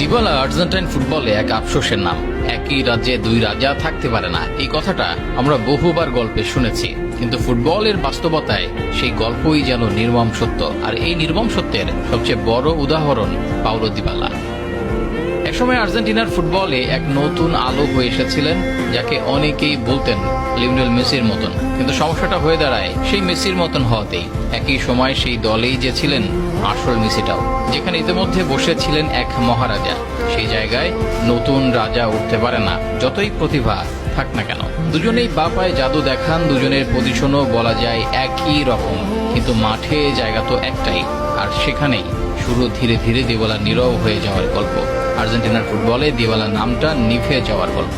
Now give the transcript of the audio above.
Dybala Argentine ফুটবলে এক আফসোসের নাম। একই রাজ্যে দুই রাজা থাকতে পারে না, এই কথাটা আমরা বহুবার গল্পে শুনেছি, কিন্তু ফুটবলের বাস্তবতায় সেই গল্পই যেন নির্মম সত্য। আর এই নির্মম সত্যের সবচেয়ে বড় উদাহরণ পাওলো দিবালা। একসময় আর্জেন্টিনার ফুটবলে এক নতুন আলো হয়ে এসেছিলেন, যাকে অনেকেই বলতেন লিওনেল মেসির মতন। কিন্তু সমস্যাটা হয়ে দাঁড়ায় সেই মেসির মতন হওয়াতেই। একই সময় সেই দলেই যে ছিলেন আসল মেসিটাও, যেখানে ইতিমধ্যে বসেছিলেন এক মহারাজা। সেই জায়গায় নতুন রাজা উঠতে পারে না, যতই প্রতিভা থাক না কেন। দুজনেই বা পায়ে জাদু দেখান, দুজনের পজিশনও বলা যায় একই রকম, কিন্তু মাঠে জায়গা তো একটাই। আর সেখানেই শুরু ধীরে ধীরে দিবালা নীরব হয়ে যাওয়ার গল্প। আর্জেন্টিনার ফুটবলে দিবালা নামটা নিভে যাওয়ার গল্প।